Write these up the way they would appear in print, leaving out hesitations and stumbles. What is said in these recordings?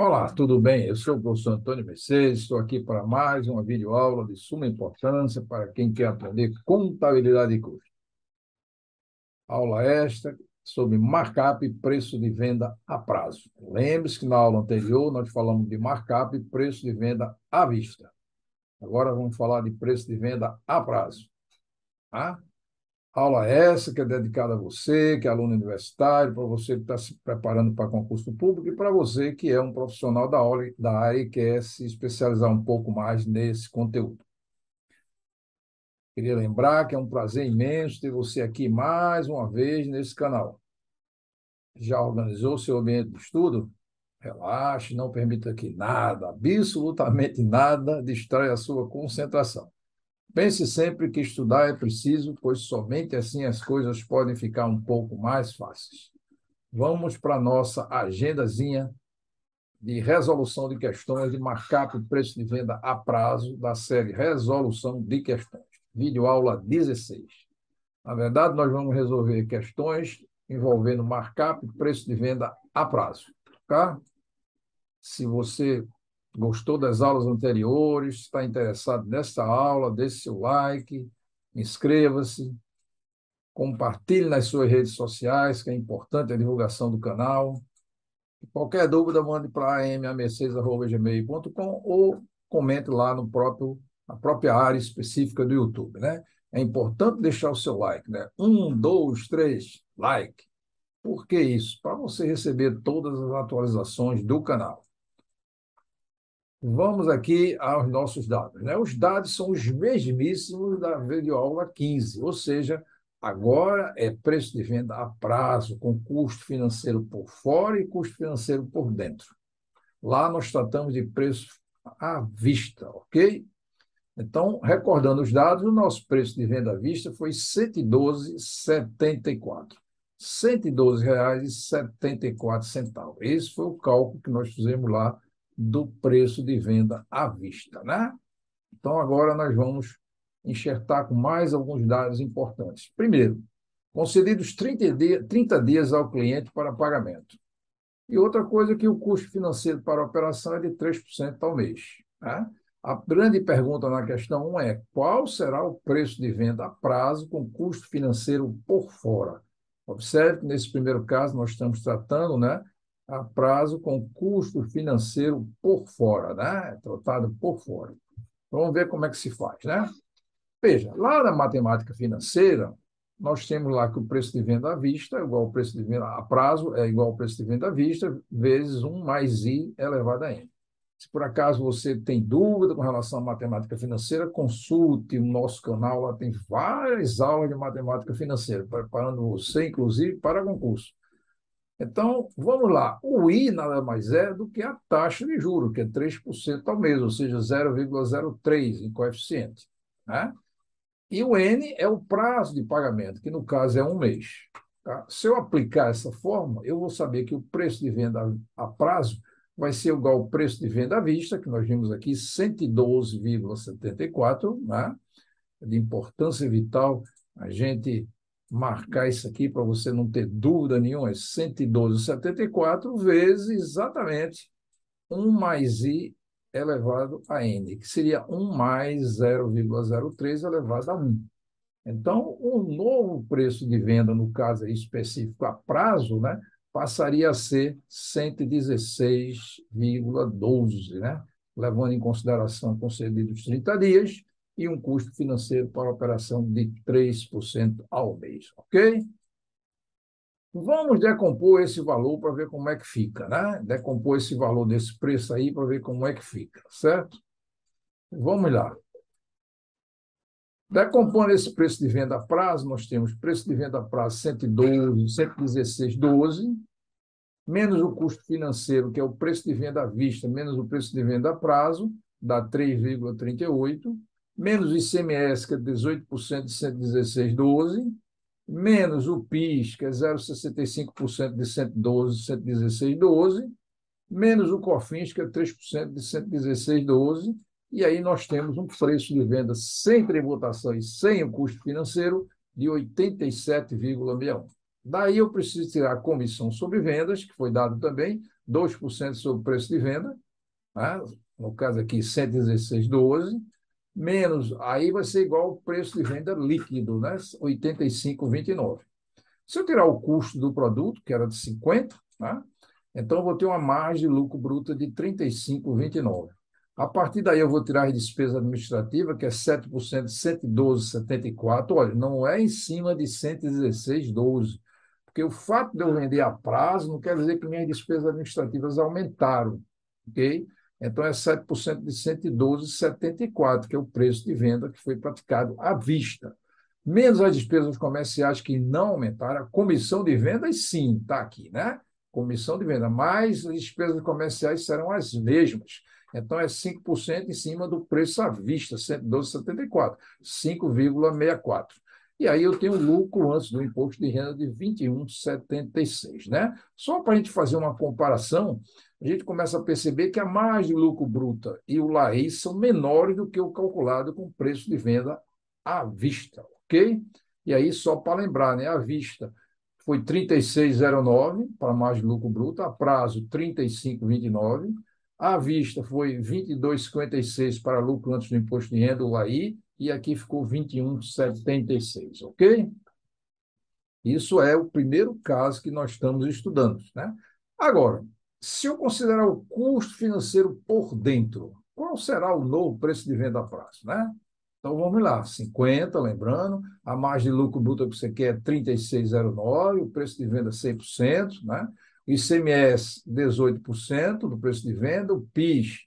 Olá, tudo bem? Eu sou o professor Antônio Mercedes, estou aqui para mais uma videoaula de suma importância para quem quer aprender contabilidade de custo. Aula esta sobre markup e preço de venda a prazo. Lembre-se que na aula anterior nós falamos de markup e preço de venda à vista. Agora vamos falar de preço de venda a prazo. Tá? Aula essa que é dedicada a você, que é aluno universitário, para você que está se preparando para concurso público e para você que é um profissional da área e quer se especializar um pouco mais nesse conteúdo. Queria lembrar que é um prazer imenso ter você aqui mais uma vez nesse canal. Já organizou seu ambiente de estudo? Relaxe, não permita que nada, absolutamente nada, distraia a sua concentração. Pense sempre que estudar é preciso, pois somente assim as coisas podem ficar um pouco mais fáceis. Vamos para a nossa agendazinha de resolução de questões de markup e preço de venda a prazo da série Resolução de Questões. Vídeo aula 16. Na verdade, nós vamos resolver questões envolvendo markup e preço de venda a prazo. Tá? Se você gostou das aulas anteriores, está interessado nessa aula, deixe seu like, inscreva-se, compartilhe nas suas redes sociais, que é importante a divulgação do canal. Qualquer dúvida, mande para mamercedes.gmail.com ou comente lá na própria área específica do YouTube, né? É importante deixar o seu like, né? 1, 2, 3, like. Por que isso? Para você receber todas as atualizações do canal. Vamos aqui aos nossos dados, né? Os dados são os mesmíssimos da videoaula 15, ou seja, agora é preço de venda a prazo, com custo financeiro por fora e custo financeiro por dentro. Lá nós tratamos de preço à vista, ok? Então, recordando os dados, o nosso preço de venda à vista foi R$ 112,74. R$ 112,74. Esse foi o cálculo que nós fizemos lá do preço de venda à vista, né? Então, agora nós vamos enxertar com mais alguns dados importantes. Primeiro, concedidos 30 dias ao cliente para pagamento. E outra coisa é que o custo financeiro para a operação é de 3% ao mês. Né? A grande pergunta na questão 1 é: qual será o preço de venda a prazo com custo financeiro por fora? Observe que nesse primeiro caso nós estamos tratando, né, a prazo com custo financeiro por fora, né? Tratado por fora. Vamos ver como é que se faz, né? Veja, lá na matemática financeira, nós temos lá que o preço de venda à vista é igual ao preço de venda a prazo, é igual ao preço de venda à vista, vezes 1 mais I elevado a N. Se por acaso você tem dúvida com relação à matemática financeira, consulte o nosso canal, lá tem várias aulas de matemática financeira, preparando você, inclusive, para concurso. Então, vamos lá. O I nada mais é do que a taxa de juros, que é 3% ao mês, ou seja, 0,03 em coeficiente. Né? E o N é o prazo de pagamento, que no caso é um mês. Tá? Se eu aplicar essa forma, eu vou saber que o preço de venda a prazo vai ser igual ao preço de venda à vista, que nós vimos aqui, 112,74, né? De importância vital a gente marcar isso aqui para você não ter dúvida nenhuma, é 112,74 vezes exatamente 1 mais I elevado a N, que seria 1 mais 0,03 elevado a 1. Então, o novo preço de venda, no caso específico a prazo, né, passaria a ser 116,12, né, levando em consideração concedidos 30 dias e um custo financeiro para a operação de 3% ao mês, ok? Vamos decompor esse valor para ver como é que fica, né? Decompor esse valor desse preço aí para ver como é que fica, certo? Vamos lá. Decompondo esse preço de venda a prazo, nós temos preço de venda a prazo 112, 116,12, menos o custo financeiro, que é o preço de venda à vista, menos o preço de venda a prazo, dá 3,38, menos o ICMS, que é 18% de 116,12, menos o PIS, que é 0,65% de 112, 116,12, menos o COFINS, que é 3% de 116,12, e aí nós temos um preço de venda sem tributação e sem o custo financeiro de 87,61. Daí eu preciso tirar a comissão sobre vendas, que foi dado também, 2% sobre o preço de venda, né? No caso aqui, 116,12, menos, aí vai ser igual ao preço de venda líquido, né? 85,29. Se eu tirar o custo do produto, que era de 50, né? Então eu vou ter uma margem de lucro bruta de 35,29. A partir daí eu vou tirar as despesas administrativas, que é 7% de 112,74. Olha, não é em cima de 116,12, porque o fato de eu vender a prazo não quer dizer que minhas despesas administrativas aumentaram, ok? Então é 7% de 112,74, que é o preço de venda que foi praticado à vista. Menos as despesas comerciais que não aumentaram, a comissão de vendas, sim, está aqui, né? Comissão de venda, mas as despesas comerciais serão as mesmas. Então, é 5% em cima do preço à vista, 112,74, 5,64. E aí eu tenho lucro antes do imposto de renda de 21,76, né? Só para a gente fazer uma comparação, a gente começa a perceber que a margem de lucro bruta e o LAI são menores do que o calculado com preço de venda à vista, ok? E aí, só para lembrar, né? À vista foi 36,09 para margem de lucro bruto, a prazo 35,29, à vista foi 22,56 para lucro antes do imposto de renda, o LAI, e aqui ficou 21,76, ok? Isso é o primeiro caso que nós estamos estudando, né? Agora, se eu considerar o custo financeiro por dentro, qual será o novo preço de venda a prazo, né? Então vamos lá, 50, lembrando, a margem de lucro bruta que você quer é 36,09, o preço de venda 100%, né? O ICMS 18% do preço de venda, o PIS,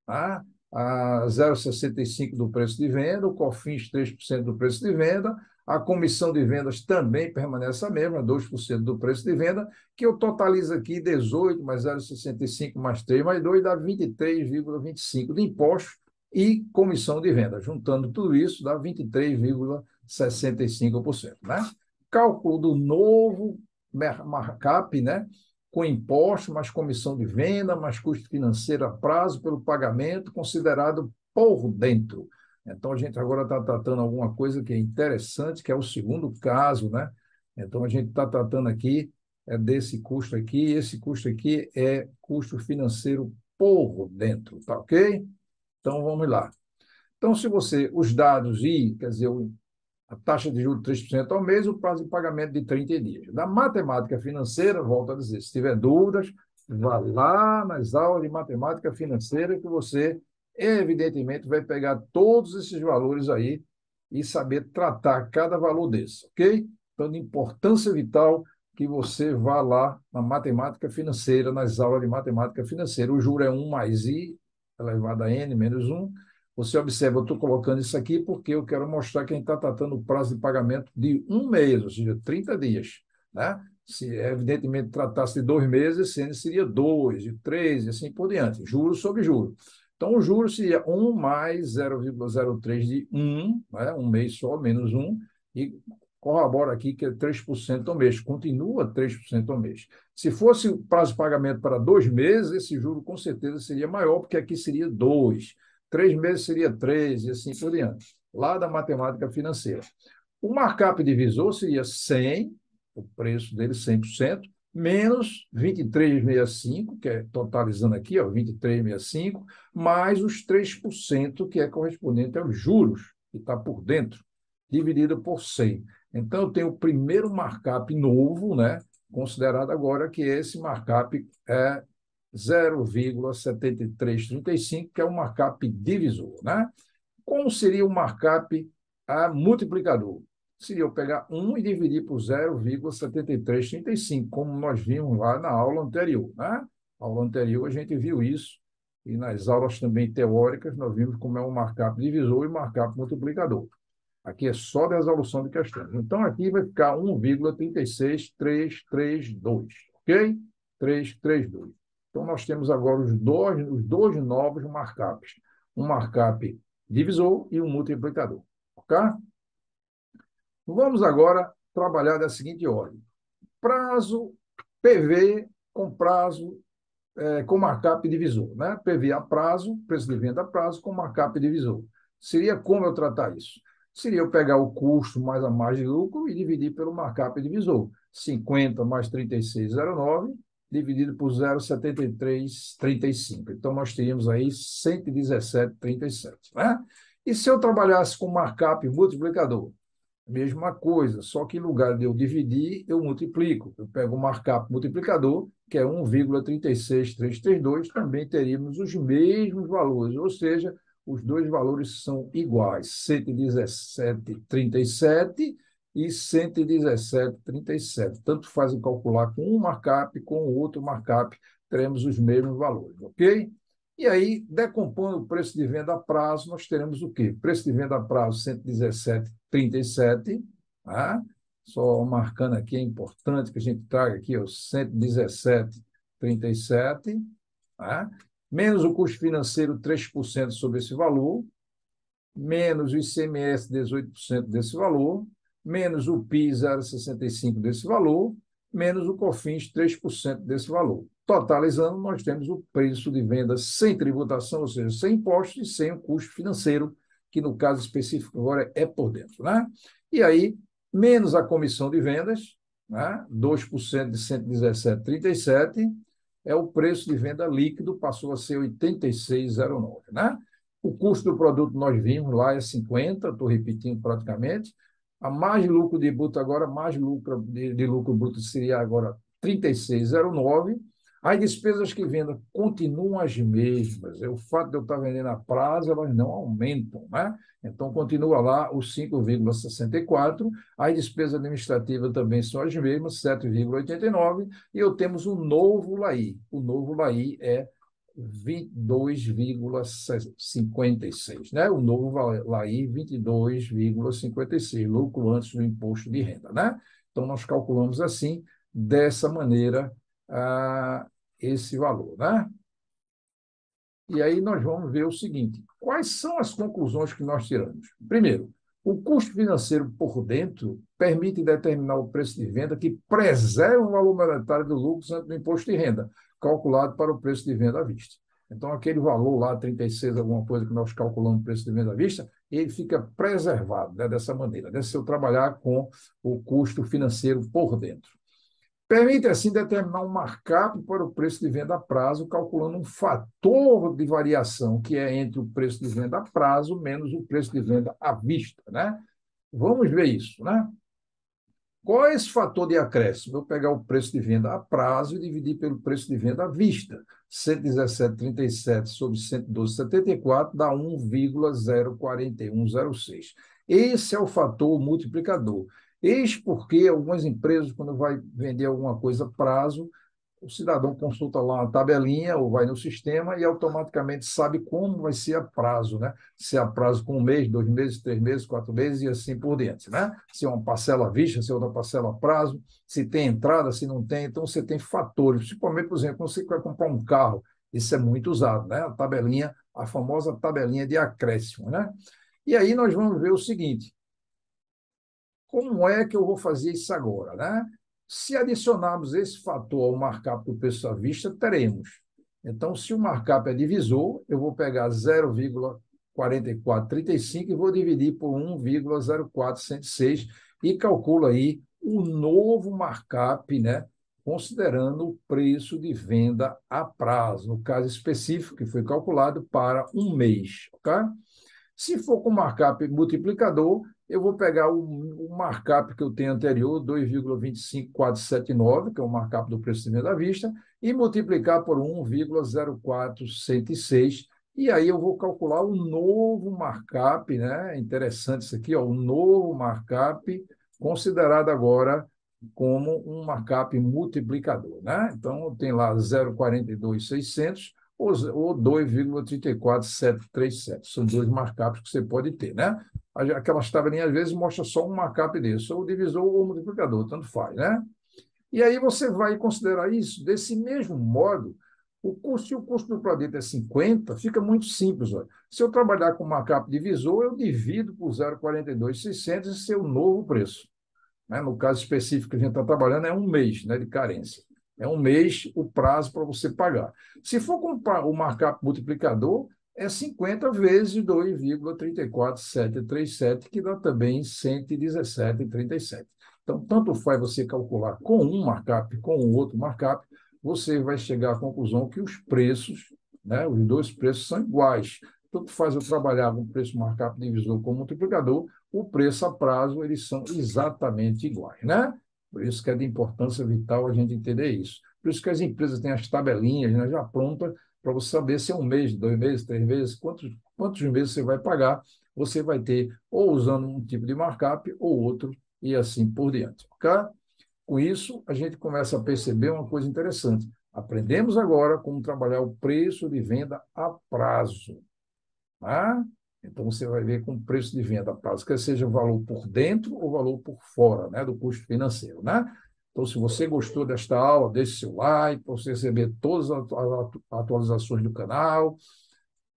tá? A 0,65 do preço de venda, o COFINS 3% do preço de venda, a comissão de vendas também permanece a mesma, 2% do preço de venda, que eu totalizo aqui 18 mais 0,65 mais 3 mais 2 dá 23,25 de impostos e comissão de venda. Juntando tudo isso, dá 23,65%, né? Cálculo do novo markup, né? Com imposto, mais comissão de venda, mais custo financeiro a prazo pelo pagamento, considerado por dentro. Então, a gente agora está tratando alguma coisa que é interessante, que é o segundo caso, né? Então, a gente está tratando aqui desse custo aqui, e esse custo aqui é custo financeiro por dentro, tá ok? Então, vamos lá. Então, se você, os dados e, quer dizer, a taxa de juros de 3% ao mês, o prazo de pagamento de 30 dias. Da matemática financeira, volto a dizer, se tiver dúvidas, vá lá nas aulas de matemática financeira que você, evidentemente, vai pegar todos esses valores aí e saber tratar cada valor desse, ok? Então, de importância vital que você vá lá na matemática financeira, nas aulas de matemática financeira. O juro é 1 mais I elevado a N menos 1. Você observa, eu estou colocando isso aqui porque eu quero mostrar que a gente está tratando o prazo de pagamento de um mês, ou seja, 30 dias, né? Se, evidentemente, tratasse de 2 meses, esse ano seria 2, de 3, e assim por diante, juros sobre juros. Então, o juros seria 1 mais 0,03 de 1, né? Um mês só, menos 1, e corrobora aqui que é 3% ao mês, continua 3% ao mês. Se fosse o prazo de pagamento para 2 meses, esse juro com certeza seria maior, porque aqui seria 2. 3 meses seria 3, e assim por diante. Lá da matemática financeira. O markup divisor seria 100, o preço dele 100%, menos 23,65, que é totalizando aqui, ó, 23,65, mais os 3%, que é correspondente aos juros, que está por dentro, dividido por 100. Então, eu tenho o primeiro markup novo, né, considerado agora, que esse markup é 0,7335, que é o markup divisor, né? Como seria o markup multiplicador? Seria eu pegar 1 e dividir por 0,7335, como nós vimos lá na aula anterior, né? Na aula anterior a gente viu isso, e nas aulas também teóricas nós vimos como é o markup divisor e o markup multiplicador. Aqui é só de resolução de questões. Então, aqui vai ficar 1,36332, ok? 332. Então, nós temos agora os dois novos markups. Um markup divisor e um multiplicador, ok? Vamos agora trabalhar da seguinte ordem. Prazo PV com prazo com markup divisor, né? PV a prazo, preço de venda a prazo com markup divisor. Seria como eu tratar isso? Seria eu pegar o custo mais a margem de lucro e dividir pelo markup divisor. 50 mais 36,09 dividido por 0,7335. Então, nós teríamos aí 117,37, né? E se eu trabalhasse com markup multiplicador? Mesma coisa, só que em lugar de eu dividir, eu multiplico. Eu pego o markup multiplicador, que é 1,36332, também teríamos os mesmos valores, ou seja, os dois valores são iguais, 117,37 e 117,37. Tanto faz em calcular com um markup, com o outro markup, teremos os mesmos valores, ok? E aí, decompondo o preço de venda a prazo, nós teremos o quê? Preço de venda a prazo 117,37, tá? Só marcando aqui, é importante que a gente traga aqui o 117,37, tá? Menos o custo financeiro 3% sobre esse valor, menos o ICMS 18% desse valor, menos o PIS 0,65 desse valor, menos o COFINS 3% desse valor. Totalizando, nós temos o preço de venda sem tributação, ou seja, sem impostos e sem o custo financeiro, que no caso específico agora é por dentro, né? E aí, menos a comissão de vendas, né? 2% de 117,37, é o preço de venda líquido, passou a ser 86,09, né? O custo do produto nós vimos lá é 50, estou repetindo praticamente. A margem de lucro de bruto agora, margem de lucro bruto seria agora 36,09. As despesas que venda continuam as mesmas. O fato de eu estar vendendo a prazo, elas não aumentam, né? Então, continua lá os 5,64. As despesas administrativas também são as mesmas, 7,89. E eu temos um novo LAI. O novo LAI é 22,56, né? O novo LAI, 22,56, lucro antes do imposto de renda, né? Então, nós calculamos assim, dessa maneira, esse valor, né? E aí nós vamos ver o seguinte: quais são as conclusões que nós tiramos? Primeiro, o custo financeiro por dentro permite determinar o preço de venda que preserva o valor monetário do lucro antes do imposto de renda, calculado para o preço de venda à vista. Então, aquele valor lá, 36, alguma coisa que nós calculamos o preço de venda à vista, ele fica preservado, né, dessa maneira, né, se eu trabalhar com o custo financeiro por dentro. Permite, assim, determinar um markup para o preço de venda a prazo, calculando um fator de variação, que é entre o preço de venda a prazo menos o preço de venda à vista, né? Vamos ver isso, né? Qual é esse fator de acréscimo? Eu vou pegar o preço de venda a prazo e dividir pelo preço de venda à vista. 117,37 sobre 112,74 dá 1,04106. Esse é o fator multiplicador. Eis porque algumas empresas, quando vai vender alguma coisa a prazo, o cidadão consulta lá uma tabelinha ou vai no sistema e automaticamente sabe como vai ser a prazo, né? Se é a prazo com 1 mês, 2 meses, 3 meses, 4 meses e assim por diante, né? Se é uma parcela à vista, se é outra parcela a prazo, se tem entrada, se não tem. Então, você tem fatores, principalmente, por exemplo, quando você vai comprar um carro, isso é muito usado, né? A tabelinha, a famosa tabelinha de acréscimo, né? E aí nós vamos ver o seguinte: como é que eu vou fazer isso agora, né? Se adicionarmos esse fator ao markup do preço à vista, teremos. Então, se o markup é divisor, eu vou pegar 0,4435 e vou dividir por 1,0406 e calculo aí o novo markup, né? Considerando o preço de venda a prazo, no caso específico, que foi calculado para 1 mês, ok? Se for com markup multiplicador, eu vou pegar o markup que eu tenho anterior, 2,25479, que é o markup do preço de venda à vista, e multiplicar por 1,0406. E aí eu vou calcular o novo markup, né? Interessante isso aqui, ó, o novo markup considerado agora como um markup multiplicador, né? Então, tem lá 0,42600 ou 2,34737. São dois markups que você pode ter, né? Aquelas tabelinhas, às vezes, mostra só um markup desse, ou divisor ou multiplicador, tanto faz, né? E aí você vai considerar isso desse mesmo modo. Se o custo do produto é 50, fica muito simples. Olha. Se eu trabalhar com markup divisor, eu divido por 0,42600 e seu novo preço, né? No caso específico que a gente está trabalhando, é 1 mês, né, de carência. É 1 mês o prazo para você pagar. Se for com o markup multiplicador, é 50 vezes 2,34737, que dá também 117,37. Então, tanto faz você calcular com um markup, com o outro markup, você vai chegar à conclusão que os preços, né, os dois preços são iguais. Tanto faz eu trabalhar com preço markup divisor como multiplicador, o preço a prazo, eles são exatamente iguais, né? Por isso que é de importância vital a gente entender isso. Por isso que as empresas têm as tabelinhas, né, já prontas para você saber se é um mês, 2 meses, 3 meses, quantos meses você vai pagar. Você vai ter ou usando um tipo de markup ou outro, e assim por diante. Ok? Com isso, a gente começa a perceber uma coisa interessante. Aprendemos agora como trabalhar o preço de venda a prazo. Tá? Então, você vai ver com preço de venda a prazo, quer seja o valor por dentro ou valor por fora, né, do custo financeiro. Né? Então, se você gostou desta aula, deixe seu like para você receber todas as atualizações do canal.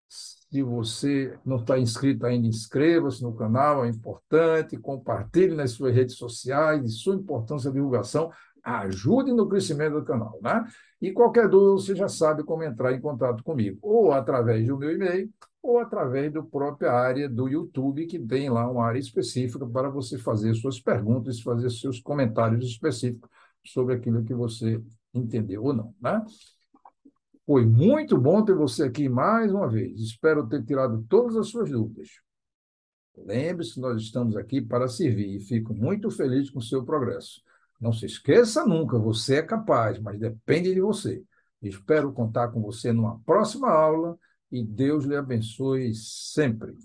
Se você não está inscrito ainda, inscreva-se no canal, é importante, compartilhe nas suas redes sociais, de sua importância de divulgação, ajude no crescimento do canal, né? E qualquer dúvida, você já sabe como entrar em contato comigo, ou através do meu e-mail, ou através da própria área do YouTube, que tem lá uma área específica para você fazer suas perguntas, fazer seus comentários específicos sobre aquilo que você entendeu ou não, né? Foi muito bom ter você aqui mais uma vez. Espero ter tirado todas as suas dúvidas. Lembre-se que nós estamos aqui para servir e fico muito feliz com o seu progresso. Não se esqueça nunca, você é capaz, mas depende de você. Espero contar com você numa próxima aula e Deus lhe abençoe sempre.